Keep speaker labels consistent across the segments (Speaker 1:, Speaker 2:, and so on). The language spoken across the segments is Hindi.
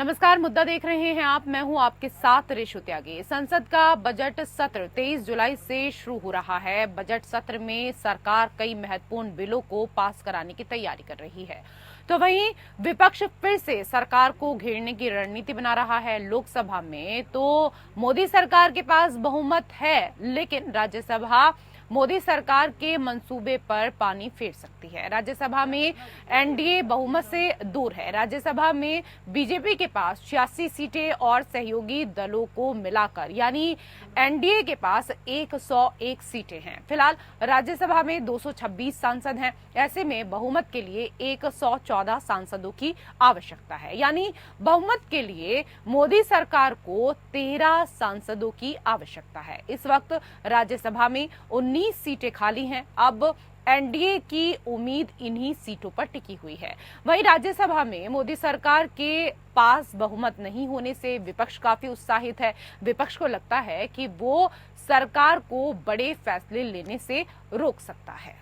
Speaker 1: नमस्कार, मुद्दा देख रहे हैं आप। मैं हूं आपके साथ रेशु त्यागी। संसद का बजट सत्र 23 जुलाई से शुरू हो रहा है। बजट सत्र में सरकार कई महत्वपूर्ण बिलों को पास कराने की तैयारी कर रही है, तो वहीं विपक्ष फिर से सरकार को घेरने की रणनीति बना रहा है। लोकसभा में तो मोदी सरकार के पास बहुमत है, लेकिन राज्यसभा मोदी सरकार के मंसूबे पर पानी फेर सकती है। राज्यसभा में एनडीए बहुमत से दूर है। राज्यसभा में बीजेपी के पास 86 सीटें और सहयोगी दलों को मिलाकर यानी एनडीए के पास 101 सीटें हैं। फिलहाल राज्यसभा में 226 सांसद हैं। ऐसे में बहुमत के लिए 114 सांसदों की आवश्यकता है, यानी बहुमत के लिए मोदी सरकार को 13 सांसदों की आवश्यकता है। इस वक्त राज्यसभा में 19 सीटें खाली हैं। अब एनडीए की उम्मीद इन्हीं सीटों पर टिकी हुई है। वहीं राज्यसभा में मोदी सरकार के पास बहुमत नहीं होने से विपक्ष काफी उत्साहित है। विपक्ष को लगता है कि वो सरकार को बड़े फैसले लेने से रोक सकता है।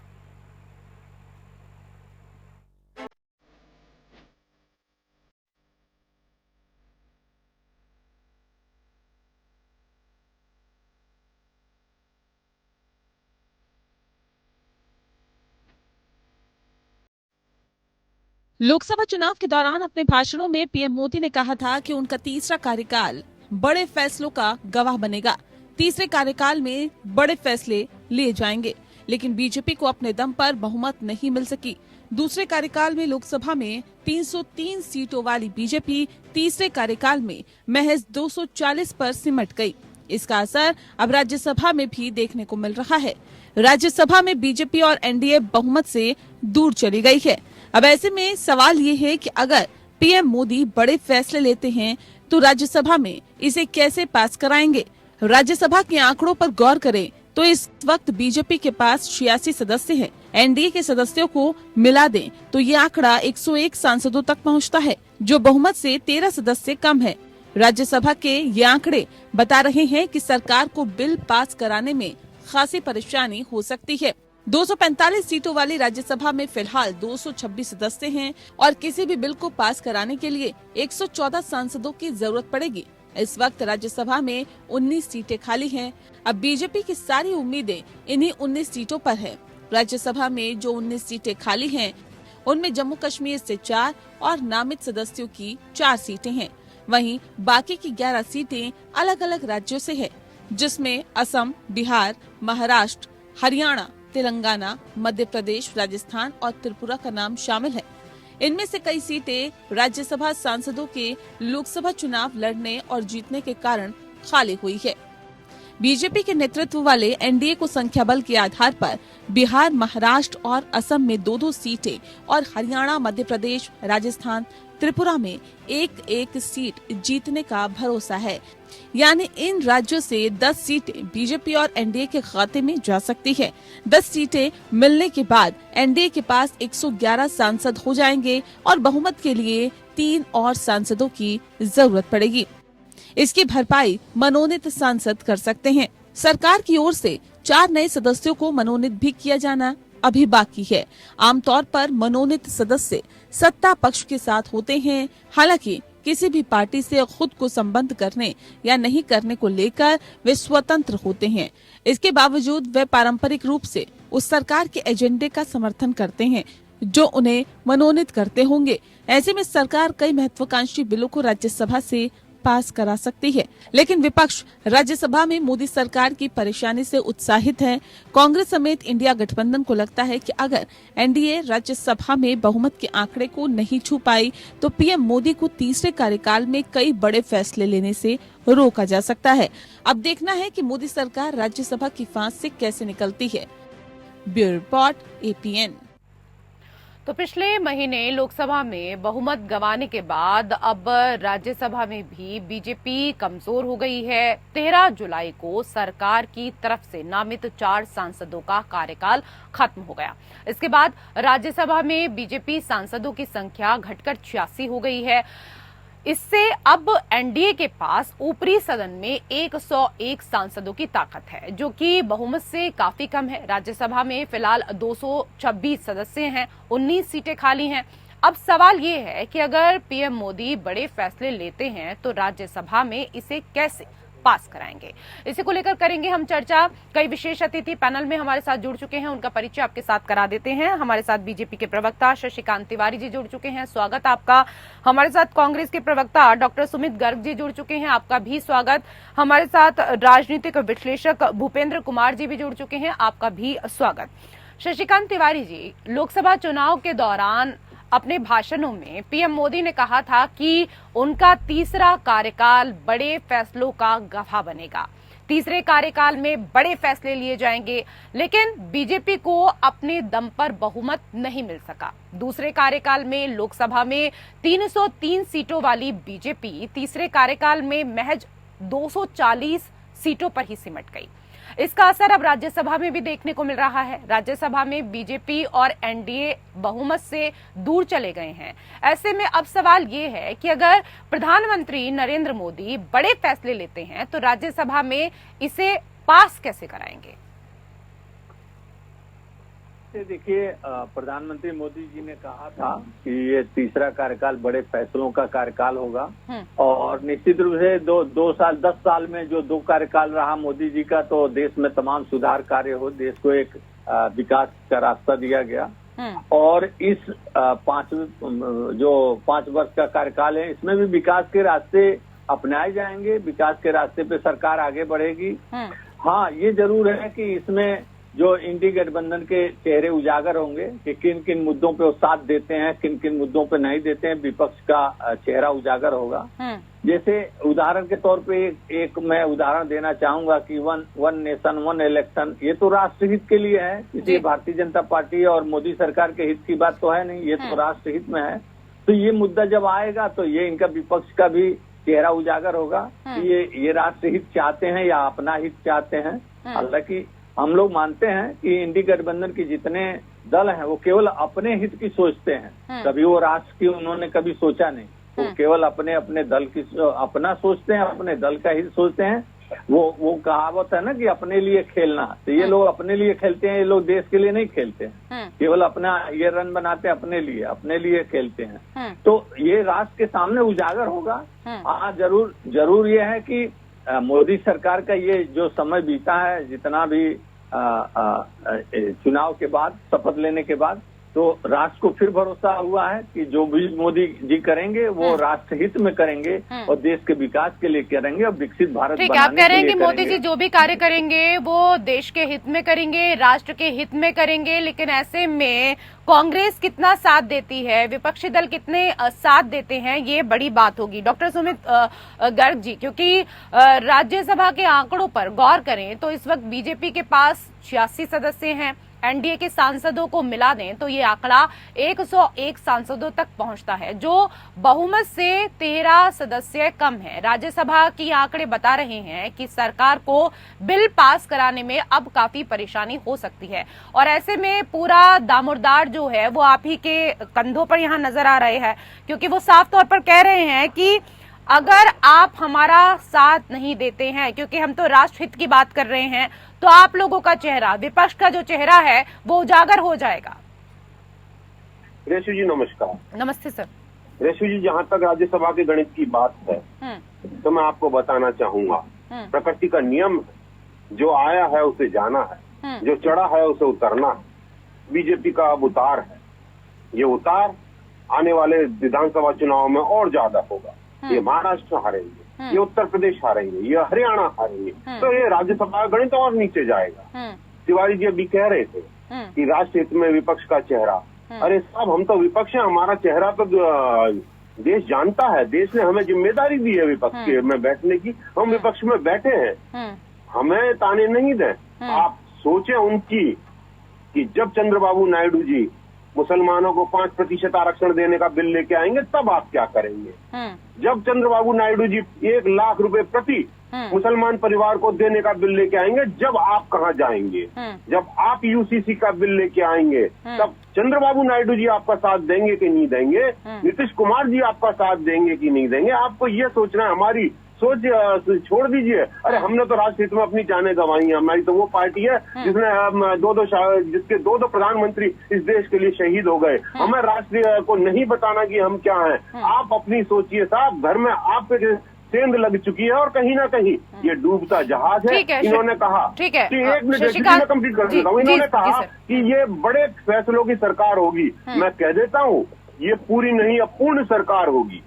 Speaker 2: लोकसभा चुनाव के दौरान अपने भाषणों में पीएम मोदी ने कहा था कि उनका तीसरा कार्यकाल बड़े फैसलों का गवाह बनेगा। तीसरे कार्यकाल में बड़े फैसले लिए जाएंगे, लेकिन बीजेपी को अपने दम पर बहुमत नहीं मिल सकी। दूसरे कार्यकाल में लोकसभा में 303 सीटों वाली बीजेपी तीसरे कार्यकाल में महज 240 पर सिमट गई। इसका असर अब राज्यसभा में भी देखने को मिल रहा है। राज्यसभा में बीजेपी और एनडीए बहुमत से दूर चली गई है। अब ऐसे में सवाल ये है कि अगर पीएम मोदी बड़े फैसले लेते हैं तो राज्यसभा में इसे कैसे पास कराएंगे। राज्यसभा के आंकड़ों पर गौर करें तो इस वक्त बीजेपी के पास 86 सदस्य हैं। एनडीए के सदस्यों को मिला दें तो ये आंकड़ा 101 सांसदों तक पहुंचता है, जो बहुमत से 13 सदस्य कम है। राज्यसभा के ये आंकड़े बता रहे हैं कि सरकार को बिल पास कराने में खासी परेशानी हो सकती है। 245 सीटों वाली राज्यसभा में फिलहाल 226 सदस्य हैं और किसी भी बिल को पास कराने के लिए 114 सांसदों की जरूरत पड़ेगी। इस वक्त राज्यसभा में 19 सीटें खाली हैं। अब बीजेपी की सारी उम्मीदें इन्हीं 19 सीटों पर है। राज्यसभा में जो 19 सीटें खाली हैं, उनमें जम्मू कश्मीर से 4 और नामित सदस्यों की 4 सीटें हैं। वहीं बाकी की 11 सीटें अलग अलग राज्यों से है, जिसमें असम, बिहार, महाराष्ट्र, हरियाणा, तेलंगाना, मध्य प्रदेश, राजस्थान और त्रिपुरा का नाम शामिल है। इनमें से कई सीटें राज्यसभा सांसदों के लोकसभा चुनाव लड़ने और जीतने के कारण खाली हुई है। बीजेपी के नेतृत्व वाले एनडीए को संख्या बल के आधार पर बिहार, महाराष्ट्र और असम में 2-2 सीटें और हरियाणा, मध्य प्रदेश, राजस्थान, त्रिपुरा में 1-1 सीट जीतने का भरोसा है। यानी इन राज्यों से 10 सीटें बीजेपी और एनडीए के खाते में जा सकती है। 10 सीटें मिलने के बाद एनडीए के पास 111 सांसद हो जाएंगे और बहुमत के लिए 3 और सांसदों की जरूरत पड़ेगी। इसकी भरपाई मनोनीत सांसद कर सकते हैं। सरकार की ओर से 4 नए सदस्यों को मनोनीत भी किया जाना अभी बाकी है। आमतौर पर मनोनीत सदस्य सत्ता पक्ष के साथ होते हैं। हालांकि किसी भी पार्टी से खुद को संबद्ध करने या नहीं करने को लेकर वे स्वतंत्र होते हैं। इसके बावजूद वे पारंपरिक रूप से उस सरकार के एजेंडे का समर्थन करते हैं जो उन्हें मनोनीत करते होंगे। ऐसे में सरकार कई महत्वाकांक्षी बिलों को राज्यसभा से पास करा सकती है, लेकिन विपक्ष राज्यसभा में मोदी सरकार की परेशानी से उत्साहित है। कांग्रेस समेत इंडिया गठबंधन को लगता है कि अगर एनडीए राज्यसभा में बहुमत के आंकड़े को नहीं छू पाई तो पीएम मोदी को तीसरे कार्यकाल में कई बड़े फैसले लेने से रोका जा सकता है। अब देखना है कि मोदी सरकार राज्यसभा की फांस से कैसे निकलती है। Bureau report, APN.
Speaker 1: तो पिछले महीने लोकसभा में बहुमत गंवाने के बाद अब राज्यसभा में भी बीजेपी कमजोर हो गई है। 13 जुलाई को सरकार की तरफ से नामित 4 सांसदों का कार्यकाल खत्म हो गया। इसके बाद राज्यसभा में बीजेपी सांसदों की संख्या घटकर 86 हो गई है। इससे अब एनडीए के पास ऊपरी सदन में 101 सांसदों की ताकत है, जो कि बहुमत से काफी कम है। राज्यसभा में फिलहाल 226 सदस्य हैं, 19 सीटें खाली हैं। अब सवाल ये है कि अगर पीएम मोदी बड़े फैसले लेते हैं तो राज्यसभा में इसे कैसे पास कराएंगे, इसी को लेकर करेंगे हम चर्चा। कई विशेष अतिथि पैनल में हमारे साथ जुड़ चुके हैं, उनका परिचय आपके साथ करा देते हैं। हमारे साथ बीजेपी के प्रवक्ता शशिकांत तिवारी जी जुड़ चुके हैं, स्वागत आपका। हमारे साथ कांग्रेस के प्रवक्ता डॉक्टर सुमित गर्ग जी जुड़ चुके हैं, आपका भी स्वागत। हमारे साथ राजनीतिक विश्लेषक भूपेंद्र कुमार जी भी जुड़ चुके हैं, आपका भी स्वागत। शशिकांत तिवारी जी, लोकसभा चुनाव के दौरान अपने भाषणों में पीएम मोदी ने कहा था कि उनका तीसरा कार्यकाल बड़े फैसलों का गवाह बनेगा, तीसरे कार्यकाल में बड़े फैसले लिए जाएंगे, लेकिन बीजेपी को अपने दम पर बहुमत नहीं मिल सका। दूसरे कार्यकाल में लोकसभा में 303 सीटों वाली बीजेपी तीसरे कार्यकाल में महज 240 सीटों पर ही सिमट गई। इसका असर अब राज्यसभा में भी देखने को मिल रहा है। राज्यसभा में बीजेपी और एनडीए बहुमत से दूर चले गए हैं। ऐसे में अब सवाल ये है कि अगर प्रधानमंत्री नरेंद्र मोदी बड़े फैसले लेते हैं तो राज्यसभा में इसे पास कैसे कराएंगे?
Speaker 3: देखिए, प्रधानमंत्री मोदी जी ने कहा था कि ये तीसरा कार्यकाल बड़े फैसलों का कार्यकाल होगा और निश्चित रूप से 10 साल में जो 2 कार्यकाल रहा मोदी जी का, तो देश में तमाम सुधार कार्य हो, देश को एक विकास का रास्ता दिया गया। और इस 5 वर्ष का कार्यकाल है, इसमें भी विकास के रास्ते अपनाए जाएंगे, विकास के रास्ते पे सरकार आगे बढ़ेगी। हाँ, ये जरूर है कि इसमें जो इंडी गठबंधन के चेहरे उजागर होंगे कि किन किन मुद्दों पे वो साथ देते हैं, किन किन मुद्दों पे नहीं देते हैं, विपक्ष का चेहरा उजागर होगा। जैसे उदाहरण के तौर पे एक मैं उदाहरण देना चाहूंगा कि वन नेशन वन इलेक्शन, ये तो राष्ट्रहित के लिए है, इसलिए भारतीय जनता पार्टी और मोदी सरकार के हित की बात तो है नहीं, ये तो राष्ट्रहित में है। तो ये मुद्दा जब आएगा तो ये इनका विपक्ष का भी चेहरा उजागर होगा कि ये राष्ट्रहित चाहते हैं या अपना हित चाहते हैं। हालांकि हम लोग मानते हैं कि इंडी गठबंधन के जितने दल हैं वो केवल अपने हित की सोचते हैं, कभी वो राष्ट्र की उन्होंने कभी सोचा नहीं। वो केवल अपने दल की अपना सोचते हैं, अपने दल का हित सोचते हैं। वो कहावत है ना कि अपने लिए खेलना, तो ये लोग अपने लिए खेलते हैं, ये लोग देश के लिए नहीं खेलते हैं, केवल अपना ये रन बनाते हैं, अपने लिए खेलते हैं। तो ये राष्ट्र के सामने उजागर होगा। हाँ, जरूर ये है कि मोदी सरकार का ये जो समय बीता है, जितना भी चुनाव के बाद, शपथ लेने के बाद, तो राष्ट्र को फिर भरोसा हुआ है कि जो भी मोदी जी करेंगे वो राष्ट्रहित में करेंगे और देश के विकास के लिए करेंगे और विकसित भारत बनाने के लिए करेंगे।
Speaker 1: आप कह रहे हैं कि मोदी जी जो भी कार्य करेंगे वो देश के हित में करेंगे, राष्ट्र के हित में करेंगे, लेकिन ऐसे में कांग्रेस कितना साथ देती है, विपक्षी दल कितने साथ देते हैं, ये बड़ी बात होगी। डॉक्टर सुमित गर्ग जी, क्योंकि राज्यसभा के आंकड़ों पर गौर करें तो इस वक्त बीजेपी के पास 86 सदस्य हैं, एनडीए के सांसदों को मिला दें तो ये आंकड़ा 101 सांसदों तक पहुंचता है, जो बहुमत से 13 सदस्य कम है। राज्यसभा की आंकड़े बता रहे हैं कि सरकार को बिल पास कराने में अब काफी परेशानी हो सकती है और ऐसे में पूरा दामोदर जो है वो आप ही के कंधों पर यहाँ नजर आ रहे हैं, क्योंकि वो साफ तौर पर कह रहे हैं कि अगर आप हमारा साथ नहीं देते हैं, क्योंकि हम तो राष्ट्रहित की बात कर रहे हैं, तो आप लोगों का चेहरा, विपक्ष का जो चेहरा है वो उजागर हो जाएगा।
Speaker 4: रेशु जी नमस्कार।
Speaker 1: नमस्ते सर।
Speaker 4: रेशु जी, जहाँ तक राज्यसभा के गणित की बात है तो मैं आपको बताना चाहूंगा, प्रकृति का नियम है, जो आया है उसे जाना है, जो चढ़ा है उसे उतरना है। बीजेपी का अब उतार है, ये उतार आने वाले विधानसभा चुनाव में और ज्यादा होगा। ये महाराष्ट्र हारेंगे, ये उत्तर प्रदेश हारेंगे, ये हरियाणा हारेंगे, तो ये राज्यसभा गणित और नीचे जाएगा। तिवारी जी अभी कह रहे थे कि राष्ट्र हित में विपक्ष का चेहरा, अरे साहब, हम तो विपक्ष हैं, हमारा चेहरा तो देश जानता है, देश ने हमें जिम्मेदारी दी है विपक्ष में बैठने की, हम विपक्ष में बैठे हैं, हमें ताने नहीं दें। आप सोचे उनकी कि जब चंद्रबाबू नायडू जी मुसलमानों को 5% आरक्षण देने का बिल लेके आएंगे तब आप क्या करेंगे? जब चंद्रबाबू नायडू जी 1 लाख रुपए प्रति मुसलमान परिवार को देने का बिल लेके आएंगे, जब आप कहाँ जाएंगे? जब आप यूसीसी का बिल लेके आएंगे तब चंद्रबाबू नायडू जी आपका साथ देंगे कि नहीं देंगे? नीतीश कुमार जी आपका साथ देंगे कि नहीं देंगे? आपको ये सोचना है। हमारी सोच छोड़ दीजिए। अरे हमने तो राष्ट्र हित में अपनी जानें गंवाई हैं। हमारी तो वो पार्टी है जिसने जिसके दो प्रधानमंत्री इस देश के लिए शहीद हो गए। हमें राष्ट्र को नहीं बताना कि हम क्या हैं। आप अपनी सोचिए साहब, घर में आप पे सेंध लग चुकी है और कहीं ना कहीं ये डूबता जहाज है। इन्होंने कहा
Speaker 1: ठीक है,
Speaker 4: कि एक मिनट में कंप्लीट कर देता हूँ। इन्होंने कहा कि ये बड़े फैसलों की सरकार होगी। मैं कह देता हूँ ये पूरी नहीं अपूर्ण सरकार होगी।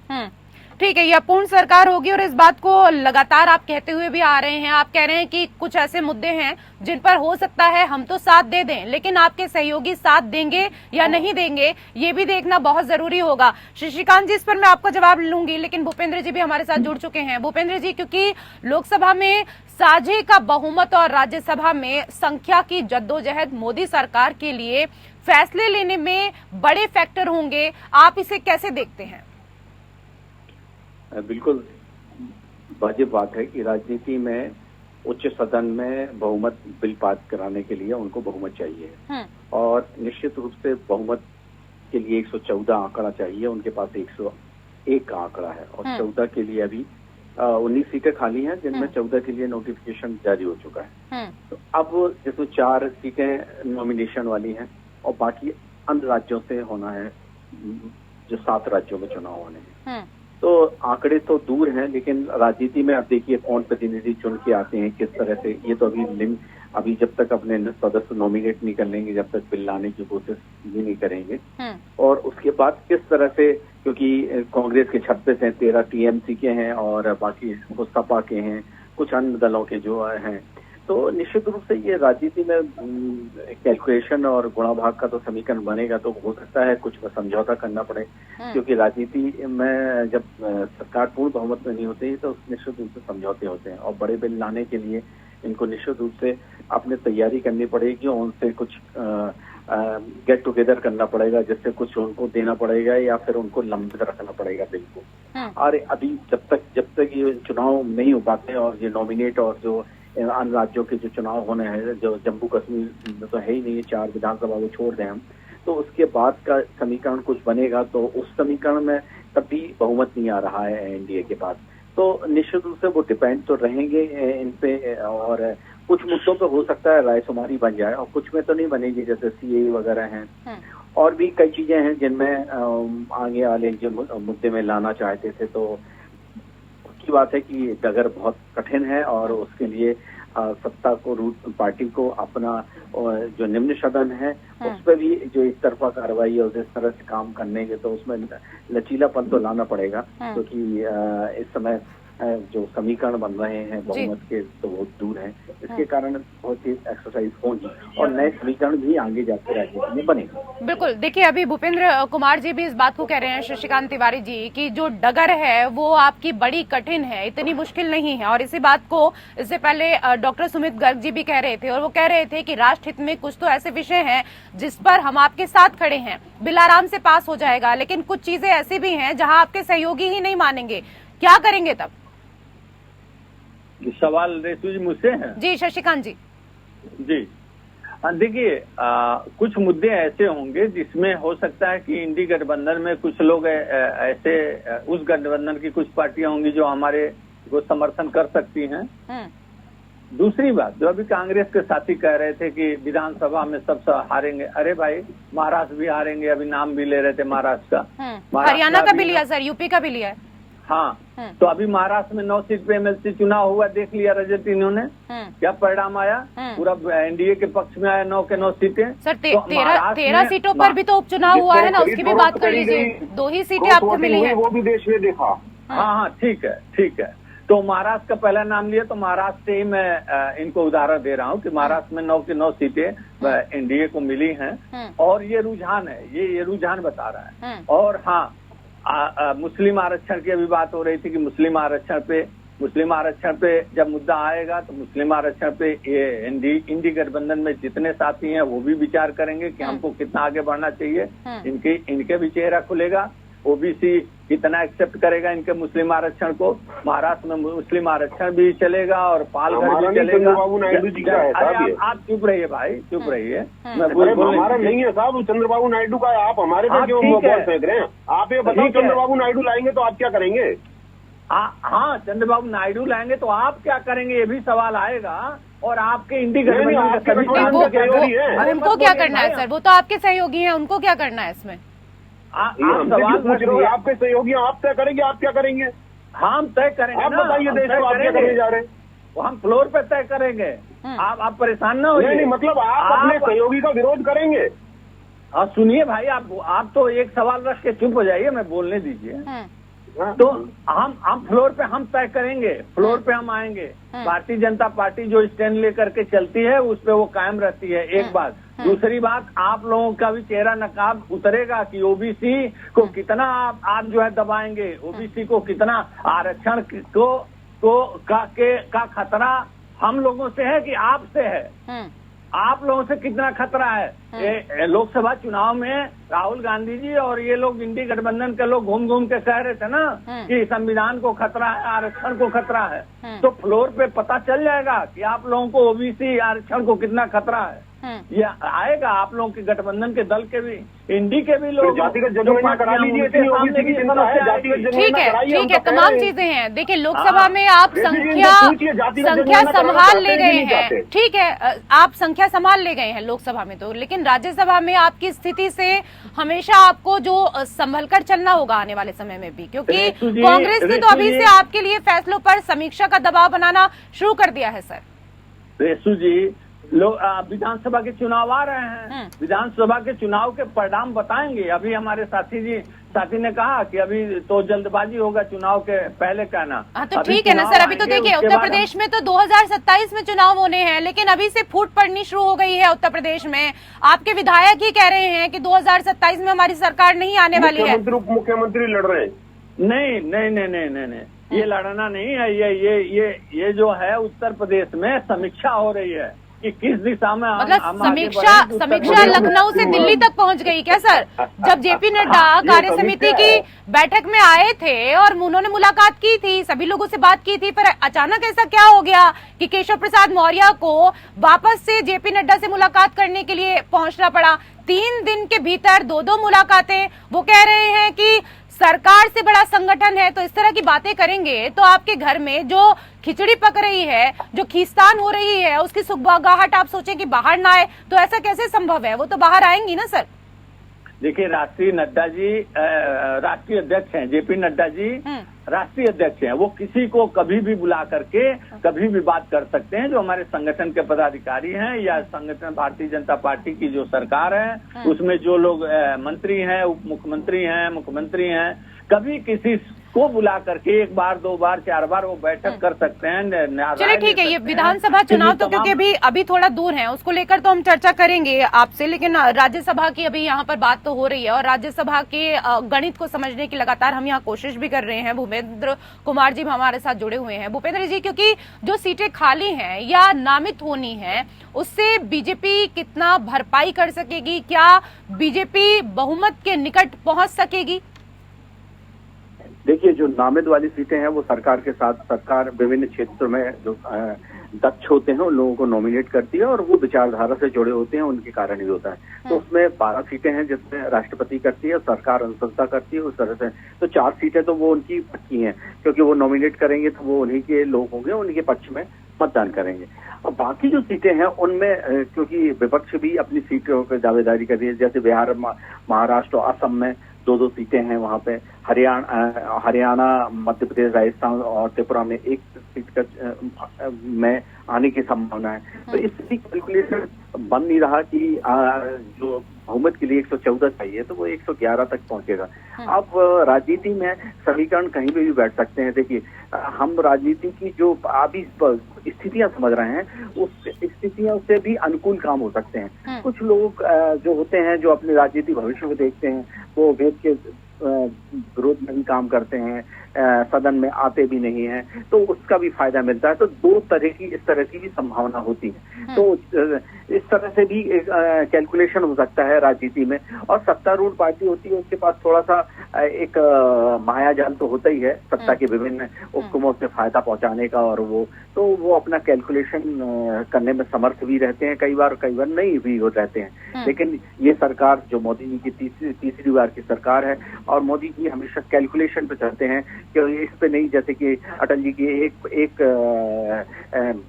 Speaker 1: ठीक है, यह पूर्ण सरकार होगी और इस बात को लगातार आप कहते हुए भी आ रहे हैं। आप कह रहे हैं कि कुछ ऐसे मुद्दे हैं जिन पर हो सकता है हम तो साथ दे दें, लेकिन आपके सहयोगी साथ देंगे या नहीं देंगे ये भी देखना बहुत जरूरी होगा। शशिकांत जी, इस पर मैं आपका जवाब लूंगी, लेकिन भूपेंद्र जी भी हमारे साथ जुड़ चुके हैं। भूपेंद्र जी, क्योंकि लोकसभा में साझे का बहुमत और राज्यसभा में संख्या की जद्दोजहद मोदी सरकार के लिए फैसले लेने में बड़े फैक्टर होंगे, आप इसे कैसे देखते हैं?
Speaker 5: बिल्कुल वाजिब बात है कि राजनीति में उच्च सदन में बहुमत बिल पास कराने के लिए उनको बहुमत चाहिए और निश्चित रूप से बहुमत के लिए 114 आंकड़ा चाहिए। उनके पास 101 का आंकड़ा है और 14 के लिए अभी 19 सीटें खाली हैं, जिनमें 14 के लिए नोटिफिकेशन जारी हो चुका है। तो अब जिसमें 4 सीटें नॉमिनेशन वाली हैं और बाकी अन्य राज्यों से होना है, जो 7 राज्यों में चुनाव होने हैं। तो आंकड़े तो दूर हैं, लेकिन राजनीति में अब देखिए कौन प्रतिनिधि चुन के आते हैं, किस तरह से, ये तो अभी जब तक अपने सदस्य नॉमिनेट नहीं कर लेंगे, जब तक बिल लाने की कोशिश भी नहीं करेंगे। और उसके बाद किस तरह से, क्योंकि कांग्रेस के 36 हैं, 13 टीएमसी के हैं और बाकी सपा के हैं, कुछ अन्य दलों के जो हैं। तो निश्चित रूप से ये राजनीति में कैलकुलेशन और गुणा भाग का तो समीकरण बनेगा। तो हो सकता है कुछ समझौता करना पड़े, क्योंकि राजनीति में जब सरकार पूर्ण बहुमत में नहीं होती तो निश्चित रूप से समझौते होते हैं और बड़े बिल लाने के लिए इनको निश्चित रूप से अपने तैयारी करनी पड़ेगी और उनसे कुछ गेट टुगेदर करना पड़ेगा, जिससे कुछ उनको देना पड़ेगा या फिर उनको लंबित रखना पड़ेगा बिल को। और अभी जब तक ये चुनाव नहीं हो पाते और ये नॉमिनेट और जो अन्य राज्यों के जो चुनाव होने हैं, जो जम्मू कश्मीर में तो है ही नहीं, 4 विधानसभा को छोड़ दें हम, तो उसके बाद का समीकरण कुछ बनेगा। तो उस समीकरण में तब भी बहुमत नहीं आ रहा है एनडीए के पास। तो निश्चित रूप से वो डिपेंड तो रहेंगे इन पे और कुछ मुद्दों पे हो सकता है रायशुमारी बन जाए और कुछ में तो नहीं बनेगी, जैसे सीए वगैरह हैं और भी कई चीजें हैं जिनमें आगे वाले जो मुद्दे में लाना चाहते थे। तो की बात है कि डगर बहुत कठिन है और उसके लिए सत्ता को पार्टी को अपना जो निम्न सदन है उस पर भी जो एक तरफा कार्रवाई है उस तरह से काम करने के, तो उसमें लचीलापन तो लाना पड़ेगा, क्योंकि इस समय जो समीकरण बन रहे हैं बहुमत के तो बहुत दूर हैं। इसके कारण बहुत सी एक्सरसाइज होगी और नए समीकरण भी आगे जाके राजनीति में बनेंगे।
Speaker 1: बिल्कुल, देखिए अभी भूपेंद्र कुमार जी भी इस बात को कह रहे हैं, शशिकांत तिवारी जी, कि जो डगर है वो आपकी बड़ी कठिन है, इतनी मुश्किल नहीं है। और इसी बात को इससे पहले डॉक्टर सुमित गर्ग जी भी कह रहे थे और वो कह रहे थे कि राष्ट्र हित में कुछ तो ऐसे विषय हैं जिस पर हम आपके साथ खड़े हैं, बिल आराम से पास हो जाएगा, लेकिन कुछ चीजें ऐसी भी हैं जहां आपके सहयोगी ही नहीं मानेंगे, क्या करेंगे तब?
Speaker 3: सवाल रेशु जी मुझसे है?
Speaker 1: जी शशिकांत जी।
Speaker 3: जी देखिए, कुछ मुद्दे ऐसे होंगे जिसमें हो सकता है कि इंडी गठबंधन में कुछ लोग ऐसे उस गठबंधन की कुछ पार्टियां होंगी जो हमारे को समर्थन कर सकती हैं। दूसरी बात, जो अभी कांग्रेस के साथी कह रहे थे कि विधानसभा में सब हारेंगे, अरे भाई महाराष्ट्र भी हारेंगे, अभी नाम भी ले रहे थे महाराष्ट्र का,
Speaker 1: हरियाणा का भी लिया सर, यूपी का भी लिया है।
Speaker 3: हाँ, तो अभी महाराष्ट्र में 9 सीट पे एमएलसी चुनाव हुआ, देख लिया रजत, इन्होंने क्या परिणाम आया, पूरा एनडीए के पक्ष में आया 9 के 9 सीटें।
Speaker 1: सर 13 सीटों पर भी तो उपचुनाव हुआ है ना, उसकी भी बात कर लीजिए, 2 ही सीटें आपको मिली है।
Speaker 4: वो भी देश में देखा।
Speaker 3: हाँ, ठीक है। तो महाराष्ट्र का पहला नाम लिया, तो महाराष्ट्र से ही मैं इनको उदाहरण दे रहा हूँ कि महाराष्ट्र में 9 की 9 सीटें एनडीए को मिली हैं और ये रुझान है, ये रुझान बता रहा है। और हाँ, मुस्लिम आरक्षण की अभी बात हो रही थी कि मुस्लिम आरक्षण पे जब मुद्दा आएगा तो मुस्लिम आरक्षण पे ये इंडी गठबंधन में जितने साथी हैं वो भी विचार करेंगे कि हमको कितना आगे बढ़ना चाहिए। इनके भी चेहरा खुलेगा, ओबीसी कितना एक्सेप्ट करेगा इनके मुस्लिम आरक्षण को। महाराष्ट्र में मुस्लिम आरक्षण भी चलेगा और पालघर भी चलेगा।
Speaker 4: चंद्रबाबू नायडू जी का है साहब,
Speaker 3: आप चुप रहिए भाई, चुप रहिए।
Speaker 4: हमारा नहीं है साहब, चंद्रबाबू नायडू का है। आप हमारे पे क्यों बॉल फेंक रहे हैं? आप ये बताओ, चंद्रबाबू नायडू लाएंगे तो आप क्या करेंगे?
Speaker 3: हाँ, चंद्रबाबू नायडू लाएंगे तो आप क्या करेंगे, ये भी सवाल आएगा। और आपके इंडी
Speaker 1: उनको क्या करना है सर, वो तो आपके सहयोगी हैं, उनको क्या करना है इसमें?
Speaker 3: सवाल पूछ रहे हैं,
Speaker 4: आपके सहयोगी, आप तय करेंगे, आप क्या करेंगे?
Speaker 3: हम तय करेंगे,
Speaker 4: आप बताइए देश को आप क्या करने जा रहे हैं?
Speaker 3: वो हम फ्लोर पे तय करेंगे। आप परेशान ना हो।
Speaker 4: नहीं, मतलब आप अपने सहयोगी का विरोध करेंगे?
Speaker 3: हाँ, सुनिए भाई, आप तो एक सवाल रख के चुप हो जाइए, मैं बोलने दीजिए। तो हम फ्लोर पे हम तय करेंगे, फ्लोर पे हम आएंगे। भारतीय जनता पार्टी जो स्टैंड लेकर के चलती है उस पे वो कायम रहती है, एक बात। दूसरी बात, आप लोगों का भी चेहरा नकाब उतरेगा कि ओबीसी को कितना आप जो है दबाएंगे, ओबीसी को कितना आरक्षण का खतरा हम लोगों से है कि आपसे है। आप लोगों से कितना खतरा है। लोकसभा चुनाव में राहुल गांधी जी और ये लोग इंडी गठबंधन के लोग घूम घूम के कह रहे थे ना कि संविधान को खतरा है, आरक्षण को खतरा है। तो फ्लोर पे पता चल जाएगा कि आप लोगों को ओबीसी आरक्षण को कितना खतरा है। ये आएगा आप लोगों के गठबंधन के दल के भी, इंडी के भी लोग।
Speaker 4: जातिगत जनगणना करा लीजिए,
Speaker 1: ठीक है, तमाम चीजें हैं। देखिए, लोकसभा में आप संख्या संभाल ले गए हैं, ठीक है, आप संख्या संभाल ले गए हैं लोकसभा में तो, लेकिन राज्यसभा में आपकी स्थिति से हमेशा आपको जो संभल कर चलना होगा आने वाले समय में भी, क्योंकि कांग्रेस ने तो अभी से आपके लिए फैसलों पर समीक्षा का दबाव बनाना शुरू कर दिया है। सर
Speaker 3: रेसू जी, लोग विधानसभा के चुनाव आ रहे हैं, विधानसभा के चुनाव के परिणाम बताएंगे। अभी हमारे साथी ने कहा कि अभी तो जल्दबाजी होगा चुनाव के पहले कहना।
Speaker 1: हाँ, तो ठीक है ना सर। अभी तो देखिए, उत्तर प्रदेश में तो 2027 में चुनाव होने हैं, लेकिन अभी से फूट पड़नी शुरू हो गई है उत्तर प्रदेश में। आपके विधायक ही कह रहे हैं कि 2027 में हमारी सरकार नहीं आने वाली है।
Speaker 4: उप मुख्यमंत्री लड़ रहे हैं।
Speaker 3: नहीं, ये लड़ना नहीं है। ये जो है उत्तर प्रदेश में समीक्षा हो रही है कि किस दिशा में
Speaker 1: मतलब समीक्षा लखनऊ से दिल्ली तक पहुंच गई क्या सर? जब जेपी नड्डा कार्य समिति की बैठक में आए थे और उन्होंने मुलाकात की थी, सभी लोगों से बात की थी, पर अचानक ऐसा क्या हो गया कि केशव प्रसाद मौर्य को वापस से जेपी नड्डा से मुलाकात करने के लिए पहुंचना पड़ा? 3 दिन के भीतर 2 मुलाकातें। वो कह रहे हैं कि सरकार से बड़ा संगठन है, तो इस तरह की बातें करेंगे तो आपके घर में जो खिचड़ी पक रही है, जो खींचतान हो रही है, उसकी सुगबगाहट आप सोचें कि बाहर ना आए, तो ऐसा कैसे संभव है? वो तो बाहर आएंगी ना सर।
Speaker 3: देखिए, राष्ट्रीय अध्यक्ष हैं जेपी नड्डा जी, राष्ट्रीय अध्यक्ष हैं। वो किसी को कभी भी बुला करके कभी भी बात कर सकते हैं। जो हमारे संगठन के पदाधिकारी हैं या संगठन भारतीय जनता पार्टी की जो सरकार है उसमें जो लोग मंत्री हैं, उप मुख्यमंत्री हैं, मुख्यमंत्री हैं, कभी किसी को बुला करके 1 बार 2 बार 4 बार वो बैठक कर सकते हैं।
Speaker 1: चलिए ठीक है, ये विधानसभा चुनाव तो क्योंकि अभी थोड़ा दूर है, उसको लेकर तो हम चर्चा करेंगे आपसे, लेकिन राज्यसभा की अभी यहाँ पर बात तो हो रही है और राज्यसभा के गणित को समझने की लगातार हम यहाँ कोशिश भी कर रहे हैं। भूपेंद्र कुमार जी हमारे साथ जुड़े हुए हैं। भूपेंद्र जी, क्योंकि जो सीटें खाली हैं या नामित होनी है, उससे बीजेपी कितना भरपाई कर सकेगी? क्या बीजेपी बहुमत के निकट पहुंच सकेगी?
Speaker 5: देखिए, जो नामित वाली सीटें हैं वो सरकार के साथ, सरकार विभिन्न क्षेत्रों में जो दक्ष होते हैं उन लोगों को नॉमिनेट करती है और वो विचारधारा से जुड़े होते हैं, उनके कारण ही होता है। तो उसमें 12 सीटें हैं जिसमें राष्ट्रपति करती है, सरकार अनुशंसा करती है, उस तरह से। तो 4 सीटें तो वो उनकी पक्की हैं, क्योंकि वो नॉमिनेट करेंगे तो वो उन्हीं के लोग होंगे, उनके पक्ष में मतदान करेंगे। और बाकी जो सीटें हैं उनमें क्योंकि विपक्ष भी अपनी सीटों पर दावेदारी कर रही है, जैसे बिहार, महाराष्ट्र और असम में 2-2 सीटें हैं, वहां पे हरियाणा, मध्य प्रदेश, राजस्थान और त्रिपुरा में 1 सीट में आने की संभावना है। तो इसकी कैलकुलेशन बन नहीं रहा कि जो बहुमत के लिए 114 चाहिए तो वो 111 तक पहुंचेगा। अब राजनीति में समीकरण कहीं भी बैठ सकते हैं। देखिए, हम राजनीति की जो अभी स्थितियां समझ रहे हैं, उस स्थितियों से भी अनुकूल काम हो सकते हैं। कुछ लोग जो होते हैं, जो अपने राजनीतिक भविष्य को देखते हैं, वो वेद के विरोध में भी काम करते हैं, सदन में आते भी नहीं हैं, तो उसका भी फायदा मिलता है। तो इस तरह की भी संभावना होती है। तो इस तरह से भी कैलकुलेशन हो सकता है राजनीति में। और सत्तारूढ़ पार्टी होती है, उसके पास थोड़ा सा एक मायाजाल तो होता ही है सत्ता के विभिन्न उपक्रमों से फायदा पहुंचाने का, और वो अपना कैलकुलेशन करने में समर्थ भी रहते हैं, कई बार नहीं भी हो रहते हैं। लेकिन ये सरकार जो मोदी जी की तीसरी बार की सरकार है, और मोदी जी हमेशा कैलकुलेशन पे चलते हैं कि इस पे नहीं, जैसे कि अटल जी की एक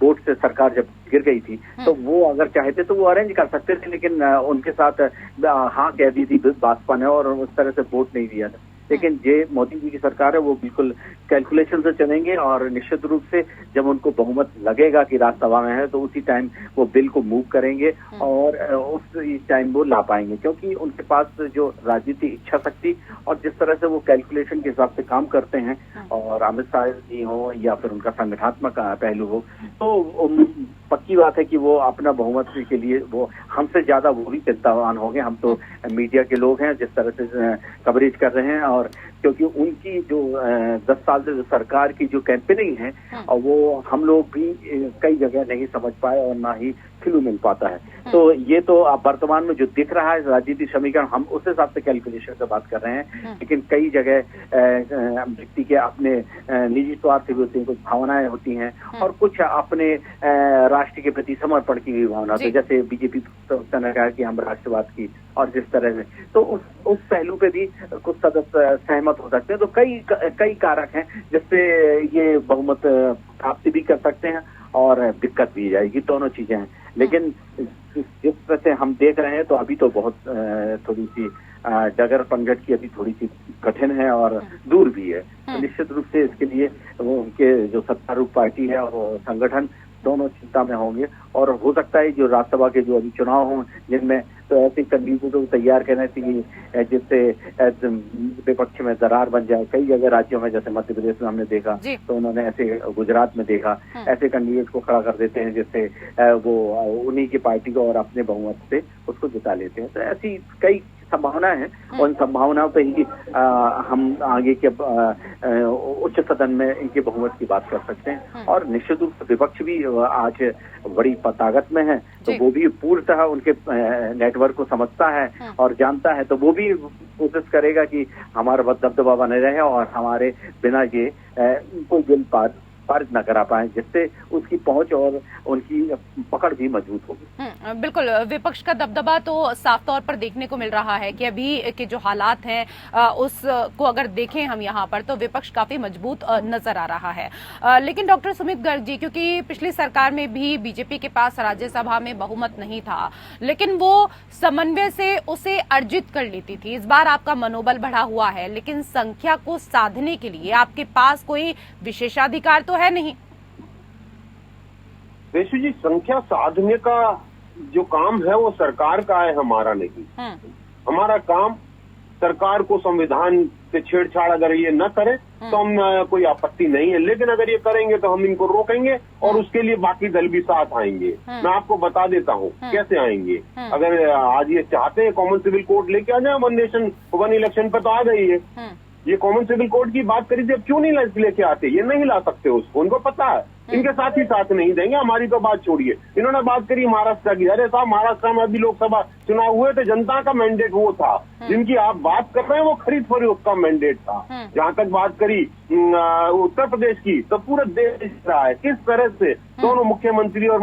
Speaker 5: बोट से सरकार जब गिर गई थी तो वो अगर चाहते तो वो अरेंज कर सकते थे, लेकिन उनके साथ हाँ कह दी थी भाजपा ने और उस तरह से वोट नहीं दिया था। लेकिन जे मोदी जी की सरकार है वो बिल्कुल कैलकुलेशन से चलेंगे और निश्चित रूप से जब उनको बहुमत लगेगा कि राज्यसभा में है तो उसी टाइम वो बिल को मूव करेंगे और उस टाइम वो ला पाएंगे, क्योंकि उनके पास जो राजनीतिक इच्छा शक्ति और जिस तरह से वो कैलकुलेशन के हिसाब से काम करते हैं, और अमित शाह जी हो या फिर उनका संगठनात्मक पहलू हो, तो पक्की बात है कि वो अपना बहुमत के लिए वो हमसे ज्यादा वो भी चिंतावान होंगे। हम तो मीडिया के लोग हैं, जिस तरह से कवरेज कर रहे हैं, और क्योंकि उनकी जो 10 साल से जो सरकार की जो कैंपेनिंग है और वो हम लोग भी कई जगह नहीं समझ पाए और ना ही क्लू मिल पाता है। तो ये तो अब वर्तमान में जो दिख रहा है राजनीतिक समीकरण, हम उस हिसाब से कैलकुलेशन से बात कर रहे हैं, लेकिन कई जगह व्यक्ति के अपने निजी स्वार्थ भी होते हैं, कुछ भावनाएं होती हैं और कुछ अपने राष्ट्र के प्रति समर्पण की भी भावना होती है। जैसे बीजेपी प्रवक्ता ने कहा कि हम राष्ट्रवाद की, और जिस तरह से तो उस पहलू पे भी कुछ सदस्य सहमत हो सकते हैं। तो कई कारक हैं जिससे ये बहुमत प्राप्ति भी कर सकते हैं और दिक्कत भी जाएगी, दोनों चीजें हैं। लेकिन जिस तरह से हम देख रहे हैं तो अभी तो बहुत थोड़ी सी डगर पंगट की अभी थोड़ी सी कठिन है और दूर भी है। तो निश्चित रूप से इसके लिए वो उनके जो सत्तारूढ़ पार्टी है और संगठन दोनों चिंता में होंगे, और हो सकता है जो राज्यसभा के जो अभी चुनाव हों जिनमें तो ऐसे कैंडिडेटों को तैयार करना चाहिए जिससे विपक्ष में दरार बन जाए। कई जगह राज्यों में जैसे मध्य प्रदेश में हमने देखा तो उन्होंने ऐसे, गुजरात में देखा, ऐसे कैंडिडेट को खड़ा कर देते हैं जिससे वो उन्हीं की पार्टी को और अपने बहुमत से उसको जिता लेते हैं। तो ऐसी कई संभावनाएं हैं, और इन संभावनाओं पे ही हम आगे के उच्च सदन में इनके बहुमत की बात कर सकते हैं। और निश्चित रूप से विपक्ष भी आज बड़ी ताकत में है, तो वो भी पूर्णतः उनके नेटवर्क को समझता है और जानता है, तो वो भी कोशिश करेगा कि हमारा दबदबा बने रहे और हमारे बिना ये कोई बिल पारित न करा पाए, जिससे उसकी पहुंच और उनकी पकड़ भी मजबूत होगी।
Speaker 1: बिल्कुल, विपक्ष का दबदबा तो साफ तौर पर देखने को मिल रहा है कि अभी के जो हालात हैं उसको अगर देखें हम यहाँ पर तो विपक्ष काफी मजबूत नजर आ रहा है। लेकिन डॉक्टर सुमित गर्ग जी, क्योंकि पिछली सरकार में भी बीजेपी के पास राज्यसभा में बहुमत नहीं था, लेकिन वो समन्वय से उसे अर्जित कर लेती थी। इस बार आपका मनोबल बढ़ा हुआ है, लेकिन संख्या को साधने के लिए आपके पास कोई विशेषाधिकार तो है नहीं।
Speaker 4: रेशु जी, संख्या साधने का जो काम है वो सरकार का है, हमारा नहीं। हमारा काम सरकार को संविधान से छेड़छाड़ अगर ये न करे तो हम कोई आपत्ति नहीं है, लेकिन अगर ये करेंगे तो हम इनको रोकेंगे और उसके लिए बाकी दल भी साथ आएंगे। मैं आपको बता देता हूँ कैसे आएंगे। अगर आज ये चाहते हैं कॉमन सिविल कोड लेके आ जाए, वन नेशन वन इलेक्शन पर तो आ गई है, ये कॉमन सिविल कोड की बात करी थी, अब क्यों नहीं लेके आते? ये नहीं ला सकते उसको, उनको पता है इनके साथ ही साथ नहीं देंगे। हमारी तो बात छोड़िए, इन्होंने बात करी महाराष्ट्र की। अरे साहब, महाराष्ट्र में अभी लोकसभा चुनाव हुए थे, जनता का मैंडेट वो था। जिनकी आप बात कर रहे हैं वो खरीद फरोख्त का मैंडेट था। जहां तक बात करी उत्तर प्रदेश की, तो पूरा देश रहा है किस तरह से दोनों मुख्यमंत्री और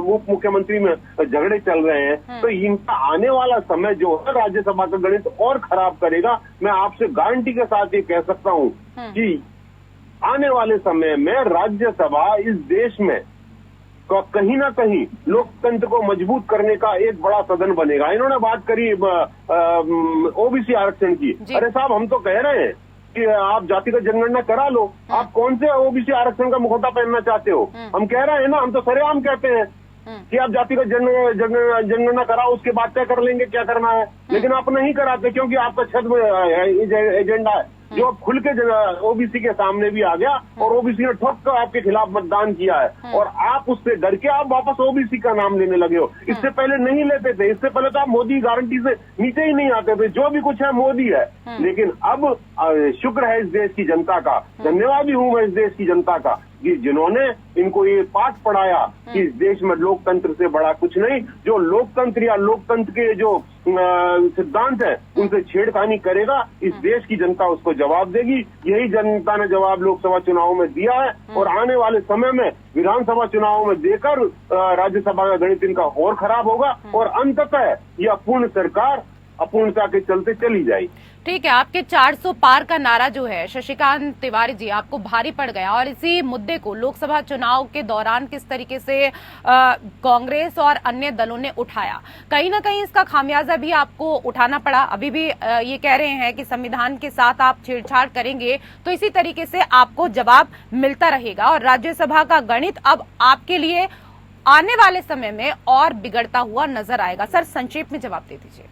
Speaker 4: उप मुख्यमंत्री में झगड़े चल रहे हैं। तो इनका आने वाला समय जो है राज्यसभा का गणित और खराब करेगा। मैं आपसे गारंटी के साथ ये कह सकता हूँ कि आने वाले समय में राज्यसभा इस देश में कहीं ना कहीं लोकतंत्र को मजबूत करने का एक बड़ा सदन बनेगा। इन्होंने बात करी ओबीसी आरक्षण की। अरे साहब, हम तो कह रहे हैं कि आप जातिगत जनगणना करा लो। आप कौन से ओबीसी आरक्षण का मुखौटा पहनना चाहते हो? हम कह रहे हैं ना, हम तो सरेआम कहते हैं कि आप जातिगत जनगणना कराओ, उसके बाद तय कर लेंगे क्या करना है। लेकिन आप नहीं कराते क्योंकि आपका छद में एजेंडा है जो अब खुल के ओबीसी के सामने भी आ गया और ओबीसी ने ठोक कर आपके खिलाफ मतदान किया है और आप उससे डर के आप वापस ओबीसी का नाम लेने लगे हो। इससे पहले नहीं लेते थे, इससे पहले तो आप मोदी गारंटी से नीचे ही नहीं आते थे। जो भी कुछ है मोदी है। लेकिन अब शुक्र है इस देश की जनता का, धन्यवादी हूं मैं इस देश की जनता का कि जिन्होंने इनको ये पाठ पढ़ाया कि इस देश में लोकतंत्र से बड़ा कुछ नहीं। जो लोकतंत्र या लोकतंत्र के जो सिद्धांत है उनसे छेड़खानी करेगा, इस देश की जनता उसको जवाब देगी। यही जनता ने जवाब लोकसभा चुनावों में दिया है और आने वाले समय में विधानसभा चुनावों में देकर राज्यसभा का गणित इनका और खराब होगा और अंततः यह पूर्ण सरकार अपूर्णता के चलते चली जाएगी।
Speaker 1: ठीक है, आपके 400 पार का नारा जो है शशिकांत तिवारी जी आपको भारी पड़ गया, और इसी मुद्दे को लोकसभा चुनाव के दौरान किस तरीके से कांग्रेस और अन्य दलों ने उठाया, कहीं ना कहीं इसका खामियाजा भी आपको उठाना पड़ा। अभी भी ये कह रहे हैं कि संविधान के साथ आप छेड़छाड़ करेंगे तो इसी तरीके से आपको जवाब मिलता रहेगा, और राज्यसभा का गणित अब आपके लिए आने वाले समय में और बिगड़ता हुआ नजर आएगा। सर, संक्षेप में जवाब दे दीजिए।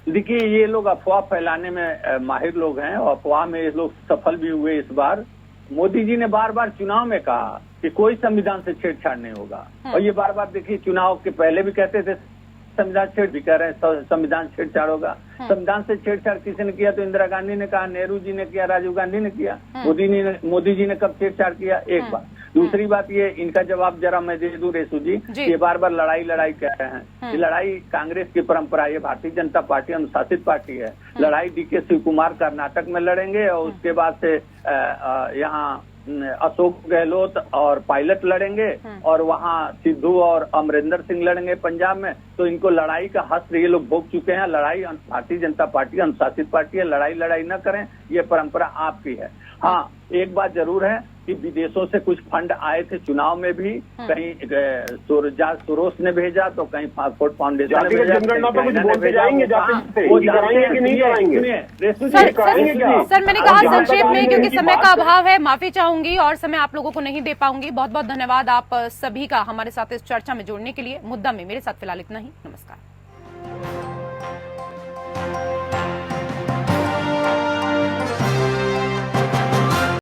Speaker 3: देखिए, ये लोग अफवाह फैलाने में माहिर लोग हैं, और अफवाह में ये लोग सफल भी हुए इस बार। मोदी जी ने बार बार चुनाव में कहा कि कोई संविधान से छेड़छाड़ नहीं होगा, और ये बार बार देखिए चुनाव के पहले भी कहते थे संविधान छेड़ भी कह रहे हैं संविधान छेड़छाड़ होगा। संविधान से छेड़छाड़ किसी ने किया? तो इंदिरा गांधी ने कहा, नेहरू जी ने किया, राजीव गांधी ने किया। मोदी जी ने कब छेड़छाड़ किया? एक बार। दूसरी बात ये, इनका जवाब जरा मैं दे दूं रेसू जी, ये बार बार लड़ाई लड़ाई कह रहे हैं। ये लड़ाई कांग्रेस की परंपरा है, भारतीय जनता पार्टी अनुशासित पार्टी है। लड़ाई डीके शिव कुमार कर्नाटक में लड़ेंगे, और उसके बाद से यहाँ अशोक गहलोत और पायलट लड़ेंगे, और वहाँ सिद्धू और अमरिंदर सिंह लड़ेंगे पंजाब में। तो इनको लड़ाई का हश्र ये लोग भोग चुके हैं। लड़ाई भारतीय जनता पार्टी अनुशासित पार्टी है, लड़ाई न करें, ये परंपरा आपकी है। हाँ, एक बात जरूर है कि विदेशों से कुछ फंड आए थे चुनाव में भी, कहीं सोरोस ने भेजा, तो कहीं फॉक्सफोर्ड फाउंडेशन ने भेजा।
Speaker 1: सर, मैंने कहा संक्षेप में, क्योंकि समय का अभाव है, माफी चाहूंगी और समय आप लोगों को नहीं दे पाऊंगी। बहुत बहुत धन्यवाद आप सभी का हमारे साथ इस चर्चा में जोड़ने के लिए। मुद्दा में मेरे साथ फिलहाल इतना ही। नमस्कार।